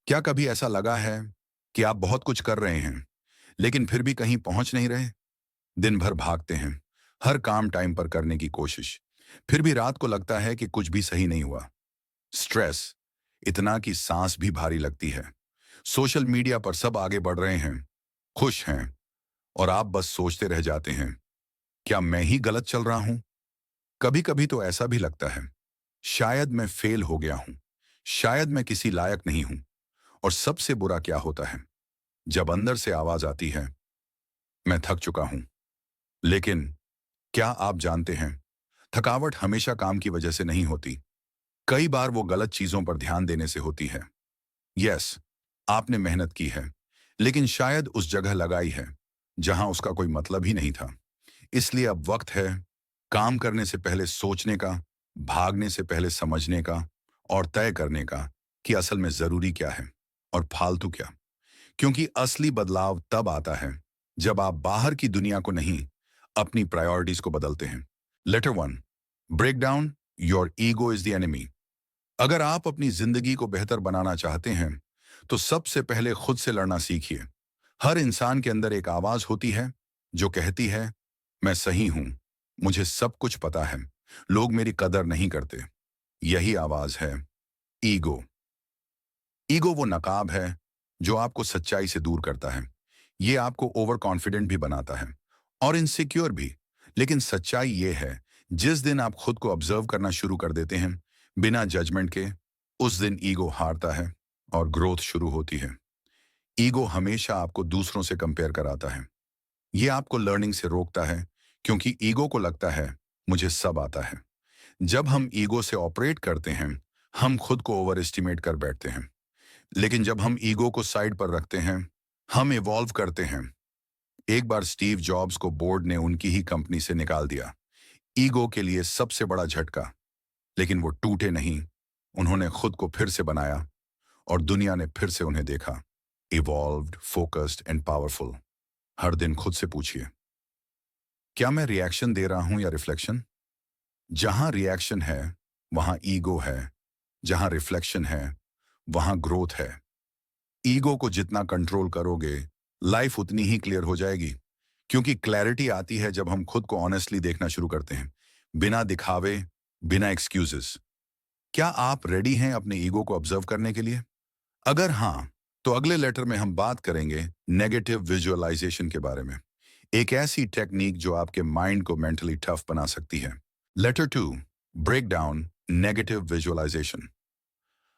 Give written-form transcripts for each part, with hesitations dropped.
क्या कभी ऐसा लगा है कि आप बहुत कुछ कर रहे हैं, लेकिन फिर भी कहीं पहुंच नहीं रहे? दिन भर भागते हैं, हर काम टाइम पर करने की कोशिश, फिर भी रात को लगता है कि कुछ भी सही नहीं हुआ। स्ट्रेस इतना कि सांस भी भारी लगती है। सोशल मीडिया पर सब आगे बढ़ रहे हैं, खुश हैं, और आप बस सोचते रह जाते हैं, क्या मैं ही गलत चल रहा हूं? कभी कभी तो ऐसा भी लगता है, शायद मैं फेल हो गया हूं, शायद मैं किसी लायक नहीं हूं। और सबसे बुरा क्या होता है, जब अंदर से आवाज आती है, मैं थक चुका हूं। लेकिन क्या आप जानते हैं, थकावट हमेशा काम की वजह से नहीं होती। कई बार वो गलत चीजों पर ध्यान देने से होती है। यस, आपने मेहनत की है, लेकिन शायद उस जगह लगाई है जहां उसका कोई मतलब ही नहीं था। इसलिए अब वक्त है काम करने से पहले सोचने का, भागने से पहले समझने का, और तय करने का कि असल में जरूरी क्या है और फालतू क्या। क्योंकि असली बदलाव तब आता है जब आप बाहर की दुनिया को नहीं, अपनी प्रायोरिटीज को बदलते हैं। Letter one, break down your ego is the enemy. अगर आप अपनी जिंदगी को बेहतर बनाना चाहते हैं, तो सबसे पहले खुद से लड़ना सीखिए। हर इंसान के अंदर एक आवाज होती है जो कहती है, मैं सही हूं, मुझे सब कुछ पता है, लोग मेरी कदर नहीं करते। यही आवाज है ईगो। ईगो वो नकाब है जो आपको सच्चाई से दूर करता है। ये आपको ओवर कॉन्फिडेंट भी बनाता है और इनसिक्योर भी। लेकिन सच्चाई ये है, जिस दिन आप खुद को ऑब्जर्व करना शुरू कर देते हैं बिना जजमेंट के, उस दिन ईगो हारता है और ग्रोथ शुरू होती है। ईगो हमेशा आपको दूसरों से कंपेयर कराता है। ये आपको लर्निंग से रोकता है, क्योंकि ईगो को लगता है मुझे सब आता है। जब हम ईगो से ऑपरेट करते हैं, हम खुद को ओवर एस्टिमेट कर बैठते हैं। लेकिन जब हम ईगो को साइड पर रखते हैं, हम इवॉल्व करते हैं। एक बार स्टीव जॉब्स को बोर्ड ने उनकी ही कंपनी से निकाल दिया, ईगो के लिए सबसे बड़ा झटका। लेकिन वो टूटे नहीं, उन्होंने खुद को फिर से बनाया, और दुनिया ने फिर से उन्हें देखा, इवॉल्व्ड, फोकस्ड एंड पावरफुल। हर दिन खुद से पूछिए, क्या मैं रिएक्शन दे रहा हूं या रिफ्लेक्शन? जहां रिएक्शन है वहां ईगो है, जहां रिफ्लेक्शन है वहां ग्रोथ है। ईगो को जितना कंट्रोल करोगे, लाइफ उतनी ही क्लियर हो जाएगी। क्योंकि क्लैरिटी आती है जब हम खुद को ऑनेस्टली देखना शुरू करते हैं, बिना दिखावे, बिना एक्सक्यूजेस। क्या आप रेडी हैं अपने ईगो को ऑब्जर्व करने के लिए? अगर हाँ, तो अगले लेटर में हम बात करेंगे नेगेटिव विजुअलाइजेशन के बारे में, एक ऐसी टेक्निक जो आपके माइंड को मेंटली टफ बना सकती है। Letter two, break down negative visualization.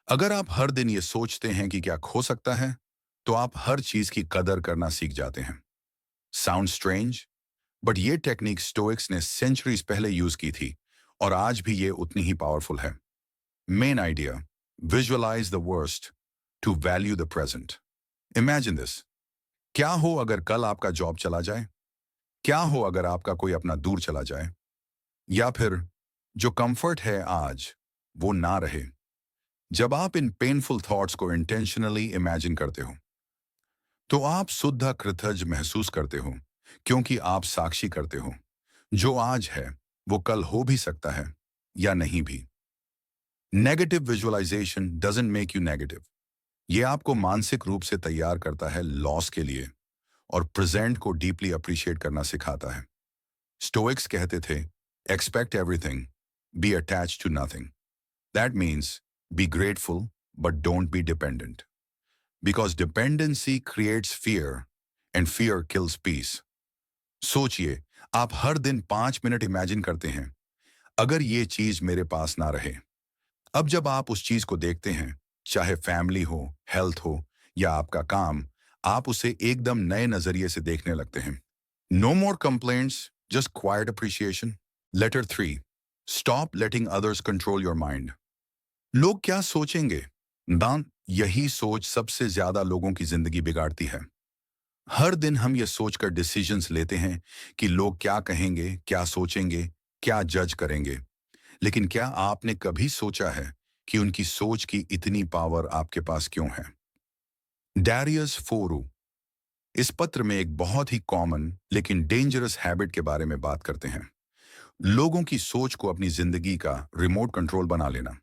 अगर आप हर दिन ये सोचते हैं कि क्या खो सकता है, तो आप हर चीज की कदर करना सीख जाते हैं। साउंड स्ट्रेंज, बट ये टेक्निक स्टोइक्स ने सेंचुरीज पहले यूज की थी, और आज भी ये उतनी ही पावरफुल है। Main idea, visualize the worst to value the present. Imagine this, क्या हो अगर कल आपका जॉब चला जाए? क्या हो अगर आपका कोई अपना दूर चला जाए? या फिर जो कंफर्ट है आज, वो ना रहे? जब आप इन पेनफुल थॉट्स को इंटेंशनली इमेजिन करते हो, तो आप शुद्ध कृतज महसूस करते हो, क्योंकि आप साक्षी करते हो, जो आज है वो कल हो भी सकता है या नहीं भी। Negative visualization doesn't make you negative. ये आपको मानसिक रूप से तैयार करता है लॉस के लिए, और प्रेजेंट को डीपली अप्रिशिएट करना सिखाता है। स्टोइक्स कहते थे, expect everything, be attach to nothing. That means be grateful but don't be dependent, because dependency creates fear and fear kills peace. सोचिए, आप हर दिन 5 मिनट इमेजिन करते हैं, अगर ये चीज मेरे पास ना रहे। अब जब आप उस चीज को देखते हैं, चाहे फैमिली हो, हेल्थ हो, या आपका काम, आप उसे एकदम नए नजरिए से देखने लगते हैं। No more complaints, just quiet appreciation. Letter three, stop letting others control your mind. लोग क्या सोचेंगे, दान, यही सोच सबसे ज्यादा लोगों की जिंदगी बिगाड़ती है। हर दिन हम ये सोचकर डिसीजंस लेते हैं कि लोग क्या कहेंगे, क्या सोचेंगे, क्या जज करेंगे। लेकिन क्या आपने कभी सोचा है कि उनकी सोच की इतनी पावर आपके पास क्यों है? डैरियस फोरू इस पत्र में एक बहुत ही कॉमन लेकिन डेंजरस हैबिट के बारे में बात करते हैं, लोगों की सोच को अपनी जिंदगी का रिमोट कंट्रोल बना लेना।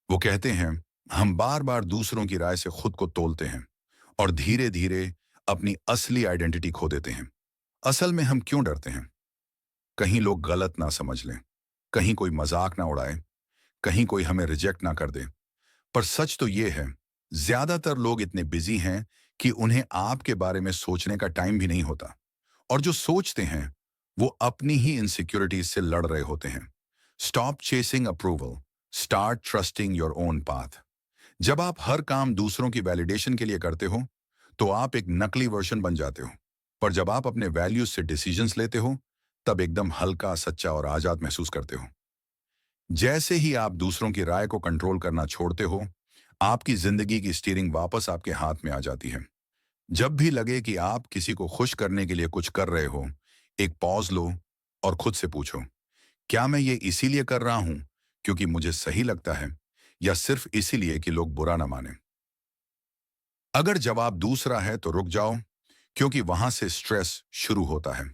वो कहते हैं, हम बार बार दूसरों की राय से खुद को तोलते हैं और धीरे धीरे अपनी असली आइडेंटिटी खो देते हैं। असल में हम क्यों डरते हैं? कहीं लोग गलत ना समझ लें, कहीं कोई मजाक ना उड़ाए, कहीं कोई हमें रिजेक्ट ना कर दे। पर सच तो ये है, ज्यादातर लोग इतने बिजी हैं कि उन्हें आपके बारे में सोचने का टाइम भी नहीं होता। और जो सोचते हैं वो अपनी ही इनसिक्योरिटीज से लड़ रहे होते हैं। Stop chasing approval, start trusting your own path. जब आप हर काम दूसरों की वैलिडेशन के लिए करते हो तो आप एक नकली वर्जन बन जाते हो। पर जब आप अपने वैल्यूज से डिसीजंस लेते हो तब एकदम हल्का, सच्चा और आजाद महसूस करते हो। जैसे ही आप दूसरों की राय को कंट्रोल करना छोड़ते हो, आपकी जिंदगी की स्टीयरिंग वापस आपके हाथ में आ जाती है। जब भी लगे कि आप किसी को खुश करने के लिए कुछ कर रहे हो, एक पॉज लो और खुद से पूछो, क्या मैं ये इसीलिए कर रहा हूं क्योंकि मुझे सही लगता है, या सिर्फ इसीलिए कि लोग बुरा ना माने? अगर जवाब दूसरा है तो रुक जाओ, क्योंकि वहां से स्ट्रेस शुरू होता है।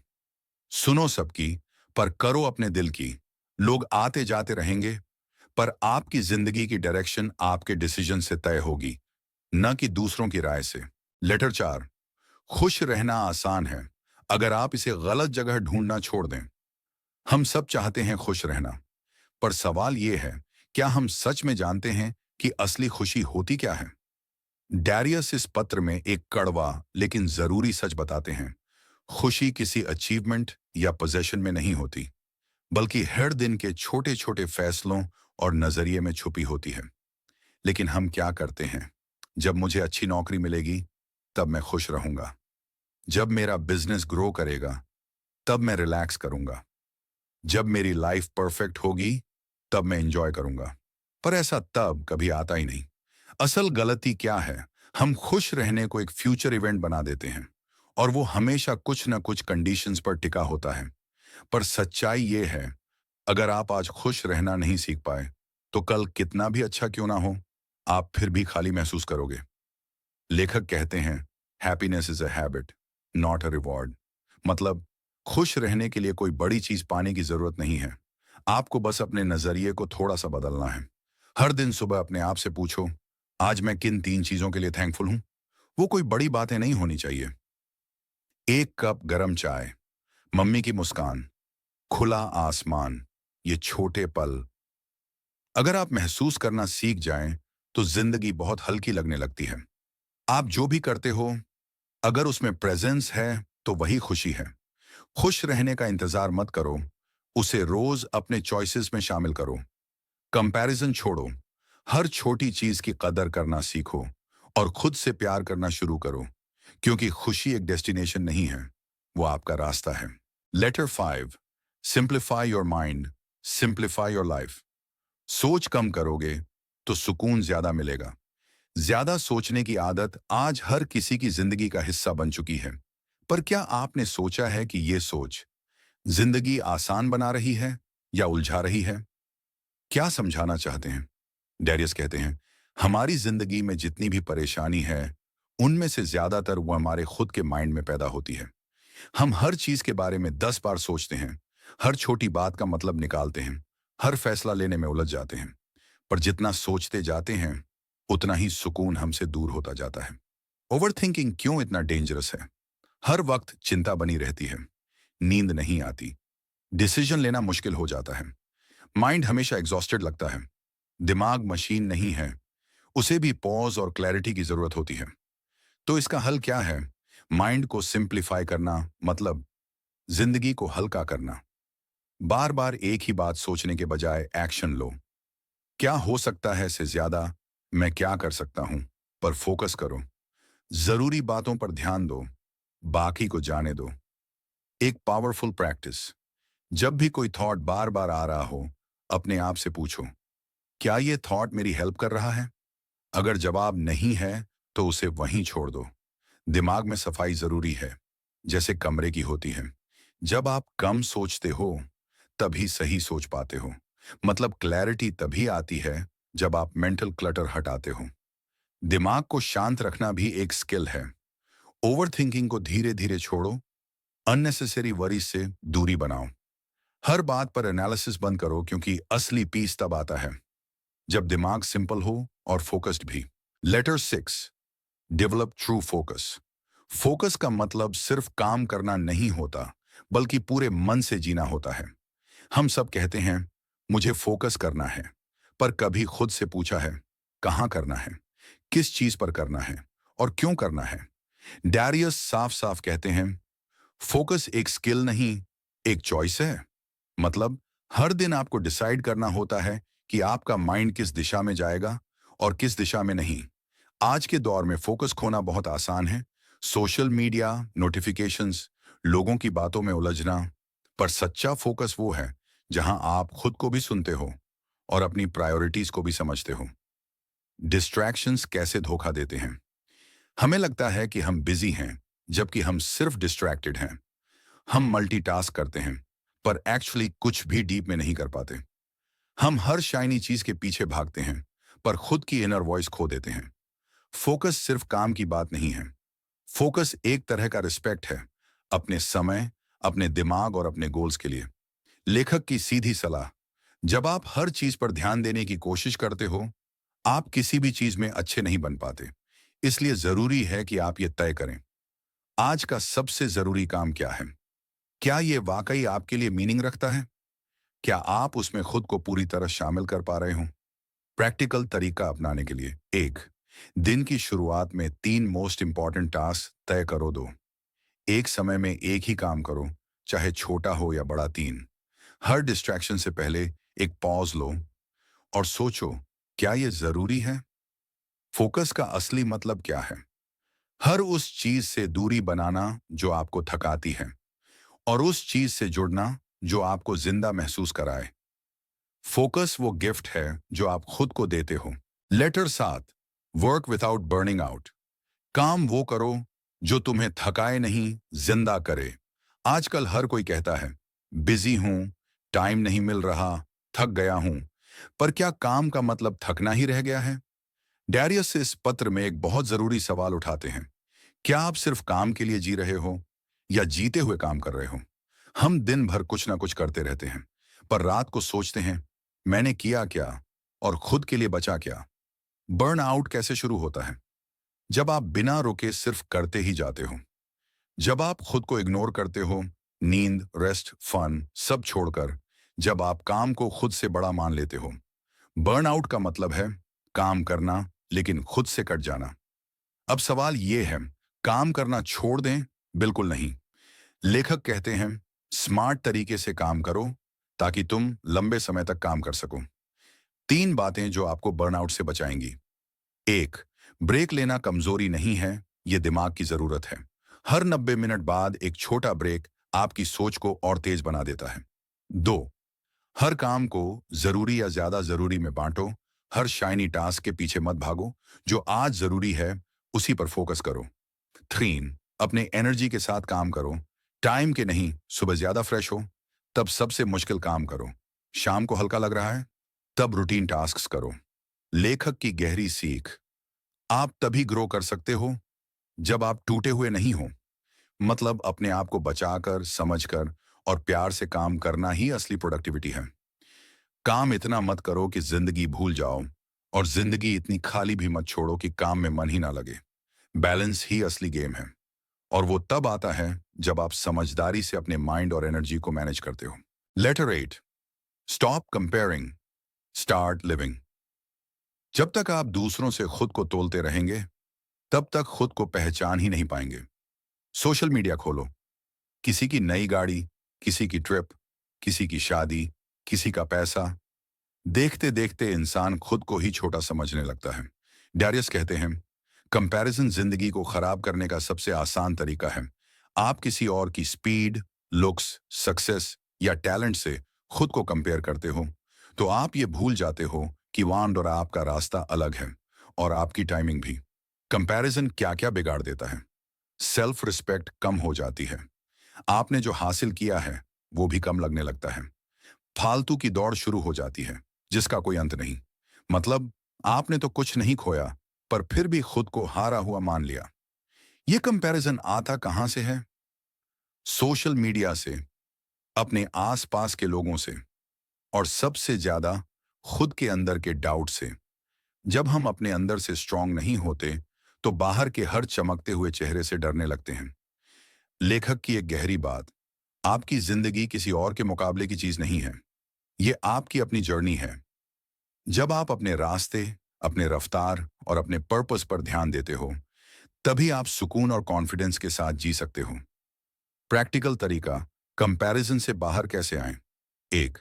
सुनो सबकी, पर करो अपने दिल की। लोग आते जाते रहेंगे, पर आपकी जिंदगी की डायरेक्शन आपके डिसीजन से तय होगी, न कि दूसरों की राय से। लेटर 4। खुश रहना आसान है अगर आप इसे गलत जगह ढूंढना छोड़ दें। हम सब चाहते हैं खुश रहना, पर सवाल यह है, क्या हम सच में जानते हैं कि असली खुशी होती क्या है? डैरियस इस पत्र में एक कड़वा लेकिन जरूरी सच बताते हैं। खुशी किसी अचीवमेंट या पोजीशन में नहीं होती, बल्कि हर दिन के छोटे छोटे फैसलों और नजरिए में छुपी होती है। लेकिन हम क्या करते हैं? जब मुझे अच्छी नौकरी मिलेगी तब मैं खुश रहूंगा, जब मेरा बिजनेस ग्रो करेगा तब मैं रिलैक्स करूंगा, जब मेरी लाइफ परफेक्ट होगी तब मैं एंजॉय करूंगा। पर ऐसा तब कभी आता ही नहीं। असल गलती क्या है? हम खुश रहने को एक फ्यूचर इवेंट बना देते हैं और वो हमेशा कुछ ना कुछ कंडीशंस पर टिका होता है। पर सच्चाई ये है, अगर आप आज खुश रहना नहीं सीख पाए तो कल कितना भी अच्छा क्यों ना हो, आप फिर भी खाली महसूस करोगे। लेखक कहते हैं, happiness is a habit, not a reward. मतलब, खुश रहने के लिए कोई बड़ी चीज पाने की जरूरत नहीं है। आपको बस अपने नजरिए को थोड़ा सा बदलना है। हर दिन सुबह अपने आप से पूछो, आज मैं किन 3 चीजों के लिए थैंकफुल हूं? वो कोई बड़ी बातें नहीं होनी चाहिए। एक कप गरम चाय, मम्मी की मुस्कान, खुला आसमान, ये छोटे पल। अगर आप महसूस करना सीख जाएं तो जिंदगी बहुत हल्की लगने लगती है। आप जो भी करते हो, अगर उसमें प्रेजेंस है तो वही खुशी है। खुश रहने का इंतजार मत करो, उसे रोज अपने चॉइसेस में शामिल करो। कंपैरिजन छोड़ो, हर छोटी चीज की कदर करना सीखो और खुद से प्यार करना शुरू करो, क्योंकि खुशी एक डेस्टिनेशन नहीं है, वो आपका रास्ता है। Letter 5। Simplify your mind, simplify your life. सोच कम करोगे तो सुकून ज्यादा मिलेगा। ज्यादा सोचने की आदत आज हर किसी की जिंदगी का हिस्सा बन चुकी है। पर क्या आपने सोचा है कि ये सोच जिंदगी आसान बना रही है या उलझा रही है? क्या समझाना चाहते हैं? डैरियस कहते हैं, हमारी जिंदगी में जितनी भी परेशानी है, उनमें से ज्यादातर वो हमारे खुद के माइंड में पैदा होती है। हम हर चीज के बारे में 10 बार सोचते हैं, हर छोटी बात का मतलब निकालते हैं, हर फैसला लेने में उलझ जाते हैं। पर जितना सोचते जाते हैं उतना ही सुकून हमसे दूर होता जाता है। ओवर थिंकिंग क्यों इतना डेंजरस है? हर वक्त चिंता बनी रहती है, नींद नहीं आती, डिसीजन लेना मुश्किल हो जाता है, माइंड हमेशा एग्जॉस्टेड लगता है। दिमाग मशीन नहीं है, उसे भी पॉज और क्लैरिटी की जरूरत होती है। तो इसका हल क्या है? माइंड को सिंप्लीफाई करना, मतलब जिंदगी को हल्का करना। बार बार एक ही बात सोचने के बजाय एक्शन लो। क्या हो सकता है से ज्यादा मैं क्या कर सकता हूं पर फोकस करो। जरूरी बातों पर ध्यान दो, बाकी को जाने दो। एक पावरफुल प्रैक्टिस, जब भी कोई थॉट बार बार आ रहा हो, अपने आप से पूछो, क्या ये थॉट मेरी हेल्प कर रहा है? अगर जवाब नहीं है तो उसे वहीं छोड़ दो। दिमाग में सफाई जरूरी है, जैसे कमरे की होती है। जब आप कम सोचते हो तभी सही सोच पाते हो। मतलब क्लैरिटी तभी आती है जब आप मेंटल क्लटर हटाते हो। दिमाग को शांत रखना भी एक स्किल है। ओवर थिंकिंग को धीरे धीरे छोड़ो, अननेसेसरी वरी से दूरी बनाओ। हर बात पर एनालिसिस बंद करो, क्योंकि असली पीस तब आता है जब दिमाग सिंपल हो और फोकस्ड भी। Letter 6, develop true focus. Focus का मतलब सिर्फ काम करना नहीं होता, बल्कि पूरे मन से जीना होता है। हम सब कहते हैं मुझे फोकस करना है, पर कभी खुद से पूछा है कहाँ करना है, किस चीज पर करना है और क्यों करना है? डैरियस साफ साफ कहते हैं फोकस एक स्किल नहीं, एक चॉइस है। मतलब हर दिन आपको डिसाइड करना होता है कि आपका माइंड किस दिशा में जाएगा और किस दिशा में नहीं। आज के दौर में फोकस खोना बहुत आसान है। सोशल मीडिया, नोटिफिकेशंस, लोगों की बातों में उलझना। पर सच्चा फोकस वो है जहां आप खुद को भी सुनते हो और अपनी प्रायोरिटीज को भी समझते हो। डिस्ट्रैक्शंस कैसे धोखा देते हैं? हमें लगता है कि हम बिजी हैं, जबकि हम सिर्फ डिस्ट्रैक्टेड हैं। हम मल्टीटास्क करते हैं, पर एक्चुअली कुछ भी डीप में नहीं कर पाते। हम हर शाइनी चीज के पीछे भागते हैं, पर खुद की इनर वॉइस खो देते हैं। फोकस सिर्फ काम की बात नहीं है। फोकस एक तरह का रिस्पेक्ट है, अपने समय, अपने दिमाग और अपने गोल्स के लिए। लेखक की सीधी सलाह, जब आप हर चीज पर ध्यान देने की कोशिश करते हो, आप किसी भी चीज में अच्छे नहीं बन पाते। इसलिए जरूरी है कि आप ये तय करें, आज का सबसे जरूरी काम क्या है? क्या ये वाकई आपके लिए मीनिंग रखता है? क्या आप उसमें खुद को पूरी तरह शामिल कर पा रहे हो? प्रैक्टिकल तरीका अपनाने के लिए, एक, दिन की शुरुआत में 3 मोस्ट इंपॉर्टेंट टास्क तय करो। दो, एक समय में एक ही काम करो, चाहे छोटा हो या बड़ा। 3, हर डिस्ट्रैक्शन से पहले एक पॉज लो और सोचो, क्या ये जरूरी है? फोकस का असली मतलब क्या है? हर उस चीज से दूरी बनाना जो आपको थकाती है, और उस चीज से जुड़ना जो आपको जिंदा महसूस कराए। फोकस वो गिफ्ट है जो आप खुद को देते हो। Letter 7, work without burning out. काम वो करो जो तुम्हें थकाए नहीं, जिंदा करे। आजकल हर कोई कहता है बिजी हूं, टाइम नहीं मिल रहा, थक गया हूं। पर क्या काम का मतलब थकना ही रह गया है? डैरियस से इस पत्र में एक बहुत जरूरी सवाल उठाते हैं, क्या आप सिर्फ काम के लिए जी रहे हो या जीते हुए काम कर रहे हो? हम दिन भर कुछ ना कुछ करते रहते हैं, पर रात को सोचते हैं मैंने किया क्या और खुद के लिए बचा क्या? बर्न आउट कैसे शुरू होता है? जब आप बिना रुके सिर्फ करते ही जाते हो। जब आप खुद को इग्नोर करते हो, नींद, रेस्ट, फन सब छोड़कर। जब आप काम को खुद से बड़ा मान लेते हो। बर्न आउट का मतलब है काम करना लेकिन खुद से कट जाना। अब सवाल ये है, काम करना छोड़ दें? बिल्कुल नहीं। लेखक कहते हैं स्मार्ट तरीके से काम करो ताकि तुम लंबे समय तक काम कर सको। 3 बातें जो आपको बर्नआउट से बचाएंगी। 1, ब्रेक लेना कमजोरी नहीं है, ये दिमाग की जरूरत है। हर 90 मिनट बाद एक छोटा ब्रेक आपकी सोच को और तेज बना देता है। 2, हर काम को जरूरी या ज्यादा जरूरी में बांटो। हर शाइनी टास्क के पीछे मत भागो, जो आज जरूरी है उसी पर फोकस करो। 3, अपने एनर्जी के साथ काम करो, टाइम के नहीं। सुबह ज्यादा फ्रेश हो तब सबसे मुश्किल काम करो, शाम को हल्का लग रहा है तब रूटीन टास्क्स करो। लेखक की गहरी सीख, आप तभी ग्रो कर सकते हो जब आप टूटे हुए नहीं हो। मतलब अपने आप को बचाकर, समझकर और प्यार से काम करना ही असली प्रोडक्टिविटी है। काम इतना मत करो कि जिंदगी भूल जाओ, और जिंदगी इतनी खाली भी मत छोड़ो कि काम में मन ही ना लगे। बैलेंस ही असली गेम है, और वो तब आता है जब आप समझदारी से अपने माइंड और एनर्जी को मैनेज करते हो। Letter 8, stop comparing, start living. जब तक आप दूसरों से खुद को तोलते रहेंगे, तब तक खुद को पहचान ही नहीं पाएंगे। सोशल मीडिया खोलो, किसी की नई गाड़ी, किसी की ट्रिप, किसी की शादी, किसी का पैसा। देखते देखते इंसान खुद को ही छोटा समझने लगता है। डैरियस कहते हैं कंपैरिजन जिंदगी को खराब करने का सबसे आसान तरीका है। आप किसी और की स्पीड, लुक्स, सक्सेस या टैलेंट से खुद को कंपेयर करते हो, तो आप ये भूल जाते हो कि वांड और आपका रास्ता अलग है, और आपकी टाइमिंग भी। कंपैरिजन क्या क्या बिगाड़ देता है? सेल्फ रिस्पेक्ट कम हो जाती है, आपने जो हासिल किया है वो भी कम लगने लगता है। फालतू की दौड़ शुरू हो जाती है जिसका कोई अंत नहीं। मतलब आपने तो कुछ नहीं खोया, पर फिर भी खुद को हारा हुआ मान लिया। ये कंपैरिजन आता कहां से है? सोशल मीडिया से, अपने आसपास के लोगों से, और सबसे ज्यादा खुद के अंदर के डाउट से। जब हम अपने अंदर से स्ट्रांग नहीं होते, तो बाहर के हर चमकते हुए चेहरे से डरने लगते हैं। लेखक की एक गहरी बात, आपकी जिंदगी किसी और के मुकाबले की चीज नहीं है। ये आपकी अपनी जर्नी है। जब आप अपने रास्ते, अपने रफ्तार और अपने पर्पस पर ध्यान देते हो, तभी आप सुकून और कॉन्फिडेंस के साथ जी सकते हो। प्रैक्टिकल तरीका, कंपैरिजन से बाहर कैसे आएं? एक,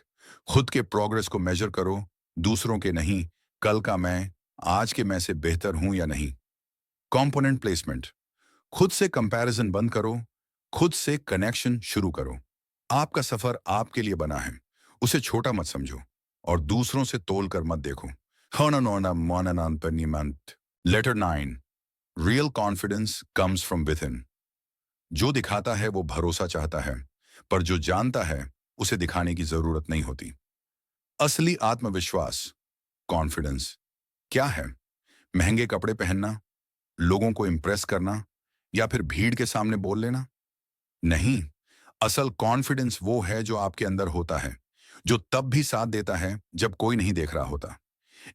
खुद के प्रोग्रेस को मेजर करो, दूसरों के नहीं। कल का मैं आज के मैं से बेहतर हूं या नहीं। कंपोनेंट प्लेसमेंट, खुद से कंपैरिजन बंद करो, खुद से कनेक्शन शुरू करो। आपका सफर आपके लिए बना है, उसे छोटा मत समझो और दूसरों से तोल कर मत देखो। Letter 9, real confidence comes from within. जो दिखाता है वो भरोसा चाहता है, पर जो जानता है उसे दिखाने की जरूरत नहीं होती। असली आत्मविश्वास, कॉन्फिडेंस क्या है? महंगे कपड़े पहनना, लोगों को इंप्रेस करना, या फिर भीड़ के सामने बोल लेना? नहीं। असल कॉन्फिडेंस वो है जो आपके अंदर होता है, जो तब भी साथ देता है जब कोई नहीं देख रहा होता।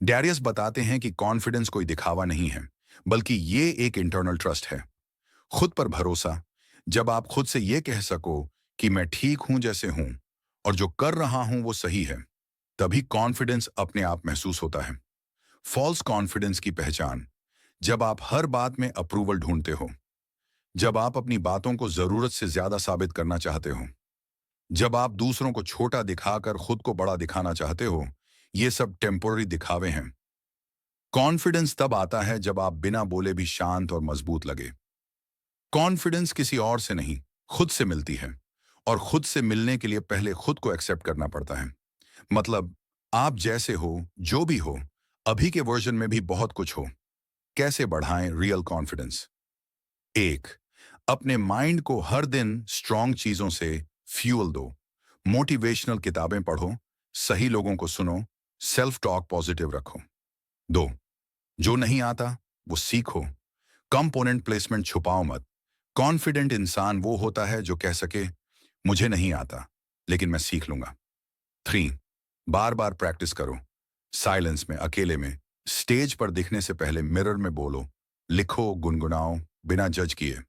डैरियस बताते हैं कि कॉन्फिडेंस कोई दिखावा नहीं है, बल्कि ये एक इंटरनल ट्रस्ट है। खुद पर भरोसा, जब आप खुद से ये कह सको कि मैं ठीक हूं जैसे हूं और जो कर रहा हूं वो सही है, तभी कॉन्फिडेंस अपने आप महसूस होता है। फॉल्स कॉन्फिडेंस की पहचान, जब आप हर बात में अप्रूवल ढूंढते हो, जब आप अपनी बातों को जरूरत से ज्यादा साबित करना चाहते हो, जब आप दूसरों को छोटा दिखाकर खुद को बड़ा दिखाना चाहते हो, ये सब टेम्पोररी दिखावे हैं। कॉन्फिडेंस तब आता है जब आप बिना बोले भी शांत और मजबूत लगे। कॉन्फिडेंस किसी और से नहीं, खुद से मिलती है, और खुद से मिलने के लिए पहले खुद को एक्सेप्ट करना पड़ता है। मतलब, आप जैसे हो, जो भी हो, अभी के वर्जन में भी बहुत कुछ हो। कैसे बढ़ाएं रियल कॉन्फिडेंस? एक, अपने माइंड को हर दिन स्ट्रॉन्ग चीजों से फ्यूल दो। मोटिवेशनल किताबें पढ़ो, सही लोगों को सुनो, सेल्फ टॉक पॉजिटिव रखो। दो, जो नहीं आता वो सीखो। कंपोनेंट प्लेसमेंट छुपाओ मत। कॉन्फिडेंट इंसान वो होता है जो कह सके, मुझे नहीं आता, लेकिन मैं सीख लूंगा। थ्री, बार बार प्रैक्टिस करो। साइलेंस में, अकेले में, स्टेज पर दिखने से पहले मिरर में बोलो, लिखो, गुनगुनाओ, बिना जज किए।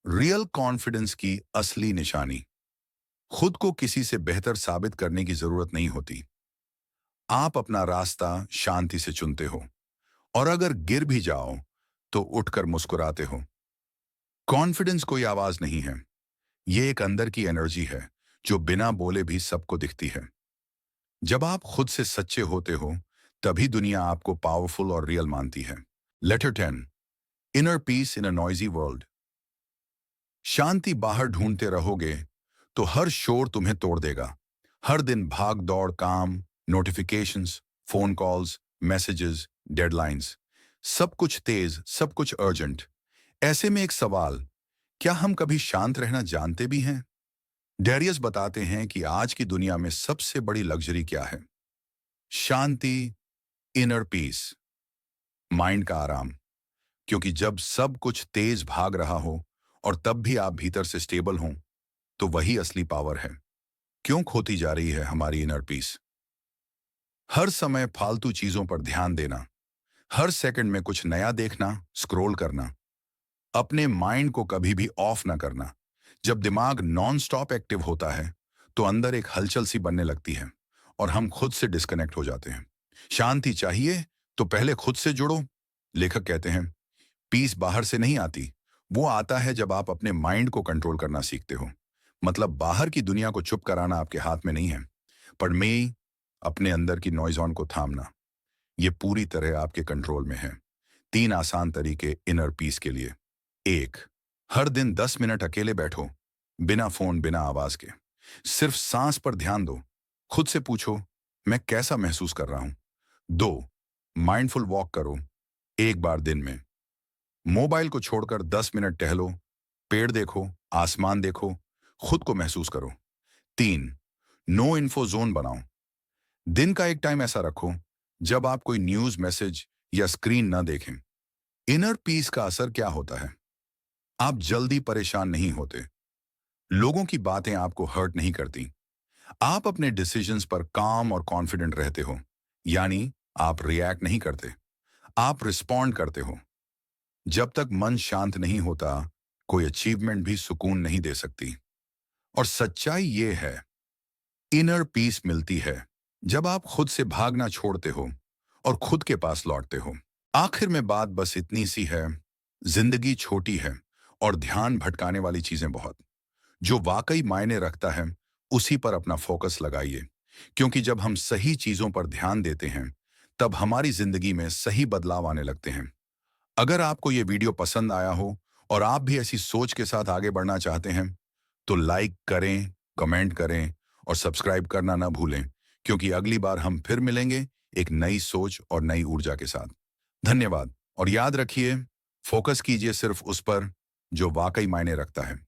रियल कॉन्फिडेंस की असली निशानी, खुद को किसी से बेहतर साबित करने की जरूरत नहीं होती। आप अपना रास्ता शांति से चुनते हो, और अगर गिर भी जाओ तो उठकर मुस्कुराते हो। कॉन्फिडेंस कोई आवाज नहीं है, ये एक अंदर की एनर्जी है जो बिना बोले भी सबको दिखती है। जब आप खुद से सच्चे होते हो, तभी दुनिया आपको पावरफुल और रियल मानती है। लेटर 10, इनर पीस इन अ नॉइजी वर्ल्ड। शांति बाहर ढूंढते रहोगे तो हर शोर तुम्हें तोड़ देगा। हर दिन भाग दौड़, काम, notifications, phone calls, messages, deadlines, सब कुछ तेज, सब कुछ अर्जेंट। ऐसे में एक सवाल, क्या हम कभी शांत रहना जानते भी हैं? डेरियस बताते हैं कि आज की दुनिया में सबसे बड़ी लग्जरी क्या है? शांति, इनर पीस, माइंड का आराम। क्योंकि जब सब कुछ तेज भाग रहा हो और तब भी आप भीतर से स्टेबल हों, तो वही असली पावर है। क्यों खोती जा रही है हमारी इनर पीस? हर समय फालतू चीजों पर ध्यान देना, हर सेकंड में कुछ नया देखना, स्क्रॉल करना, अपने माइंड को कभी भी ऑफ ना करना। जब दिमाग नॉन स्टॉप एक्टिव होता है, तो अंदर एक हलचल सी बनने लगती है और हम खुद से डिस्कनेक्ट हो जाते हैं। शांति चाहिए तो पहले खुद से जुड़ो। लेखक कहते हैं, पीस बाहर से नहीं आती, वो आता है जब आप अपने माइंड को कंट्रोल करना सीखते हो। मतलब, बाहर की दुनिया को चुप कराना आपके हाथ में नहीं है, पर मैं अपने अंदर की नॉइज ऑन को थामना, ये पूरी तरह आपके कंट्रोल में है। 3 आसान तरीके इनर पीस के लिए। एक, हर दिन 10 मिनट अकेले बैठो, बिना फोन, बिना आवाज के। सिर्फ सांस पर ध्यान दो। खुद से पूछो, मैं कैसा महसूस कर रहा हूं? 2, माइंडफुल वॉक करो, एक बार दिन में। मोबाइल को छोड़कर 10 मिनट टहलो, पेड़ देखो, आसमान देखो, खुद को महसूस करो। 3, नो इन्फो जोन बनाओ। दिन का एक टाइम ऐसा रखो जब आप कोई न्यूज, मैसेज या स्क्रीन न देखें। इनर पीस का असर क्या होता है? आप जल्दी परेशान नहीं होते, लोगों की बातें आपको हर्ट नहीं करती, आप अपने डिसीजंस पर काम और कॉन्फिडेंट रहते हो। यानी आप रिएक्ट नहीं करते, आप रिस्पॉन्ड करते हो। जब तक मन शांत नहीं होता, कोई अचीवमेंट भी सुकून नहीं दे सकती। और सच्चाई ये है, इनर पीस मिलती है जब आप खुद से भागना छोड़ते हो और खुद के पास लौटते हो। आखिर में बात बस इतनी सी है, जिंदगी छोटी है और ध्यान भटकाने वाली चीजें बहुत। जो वाकई मायने रखता है, उसी पर अपना फोकस लगाइए, क्योंकि जब हम सही चीजों पर ध्यान देते हैं, तब हमारी जिंदगी में सही बदलाव आने लगते हैं। अगर आपको ये वीडियो पसंद आया हो और आप भी ऐसी सोच के साथ आगे बढ़ना चाहते हैं, तो लाइक करें, कमेंट करें और सब्सक्राइब करना ना भूलें, क्योंकि अगली बार हम फिर मिलेंगे एक नई सोच और नई ऊर्जा के साथ। धन्यवाद और याद रखिए, फोकस कीजिए सिर्फ उस पर जो वाकई मायने रखता है।